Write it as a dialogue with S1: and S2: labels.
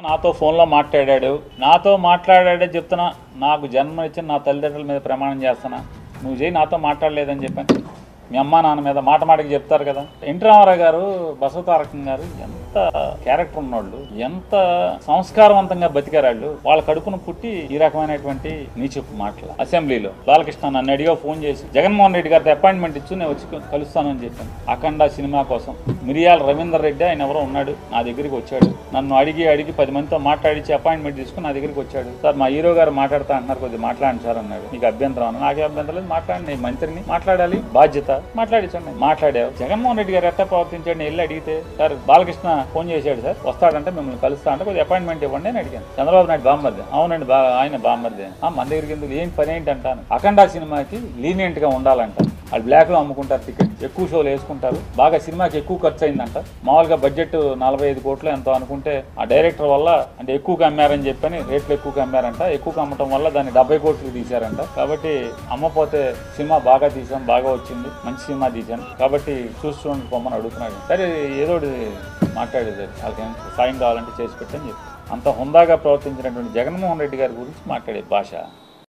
S1: నాతో ఫోన్లో మాట్లాడాడే చెప్తున్నా. నాకు జన్మనిచ్చిన నా తల్లిదండ్రుల మీద ప్రమాణం చేస్తున్నా, నువ్వు చేయి నాతో మాట్లాడలేదని చెప్పాను. మీ అమ్మా నాన్న మీద మాటకి చెప్తారు కదా. ఎన్టీ రామారావు గారు, బసవతారకం గారు ఎంత క్యారెక్టర్ ఉన్నోళ్ళు, ఎంత సంస్కారవంతంగా బతికారాళ్ళు. వాళ్ళ కడుపును పుట్టి ఈ రకమైనటువంటి నీచపు మాటలు అసెంబ్లీలో. బాలకృష్ణ నన్ను అడిగా ఫోన్ చేసి, జగన్మోహన్ రెడ్డి గారితో అపాయింట్మెంట్ ఇచ్చి నేను వచ్చి కలుస్తానని చెప్పాను. అఖండ సినిమా కోసం మిరియాల రవీందర్ రెడ్డి ఆయన ఎవరో ఉన్నాడు, నా దగ్గరికి వచ్చాడు. నన్ను అడిగి 10 మందితో మాట్లాడించి అపాయింట్మెంట్ తీసుకుని నా దగ్గరికి వచ్చాడు. సార్ మా హీరో గారు మాట్లాడుతా అంటున్నారు, కొద్దిగా మాట్లాడండి సార్ అన్నాడు. నీకు అభ్యంతరం అన్న? నాకే అభ్యంతరం లేదు, మాట్లాడండి. మంత్రిని మాట్లాడాలి, బాధ్యత. మాట్లాడించండి. మాట్లాడావు. జగన్మోహన్ రెడ్డి గారు ఎట్లా ప్రవర్తించాడు నేను వెళ్ళి అడిగితే, సార్ బాలకృష్ణ ఫోన్ చేశాడు సార్, వస్తాడంటే మిమ్మల్ని కలుస్తా అంటే కొద్దిగా అపాయింట్మెంట్ ఇవ్వండి అని అడిగాను. చంద్రబాబు నాయుడు బామ్మర్ది. అవునండి, ఆయన బామ్మర్ది. మన దగ్గరికి ఎందుకు, ఏం పని ఏంటి అంటాను. అఖండ సినిమాకి లీనియంట్ గా ఉండాలంట. వాళ్ళు బ్లాక్ లో అమ్ముకుంటారు టికెట్, ఎక్కువ షోలు వేసుకుంటారు. బాగా సినిమాకి ఎక్కువ ఖర్చు అయిందంట. మామూలుగా బడ్జెట్ 45 కోట్లు ఎంతో అనుకుంటే, ఆ డైరెక్టర్ వల్ల అంటే ఎక్కువగా అమ్మారని చెప్పని రేట్లు ఎక్కువగా అమ్మారంట. ఎక్కువగా అమ్మటం వల్ల దాన్ని 70 కోట్లు తీశారంట. కాబట్టి అమ్మపోతే సినిమా బాగా తీసాం, బాగా వచ్చింది, మంచి సినిమా తీశాను కాబట్టి చూసుకోండి పొమ్మని అడుగుతున్నాడు. సరే ఏదో మాట్లాడేది, వాళ్ళకి సాయం కావాలంటే చేసి పెట్టని చెప్పి. అంత హుందాగా ప్రవర్తించినటువంటి జగన్మోహన్ రెడ్డి గారి గురించి మాట్లాడే భాష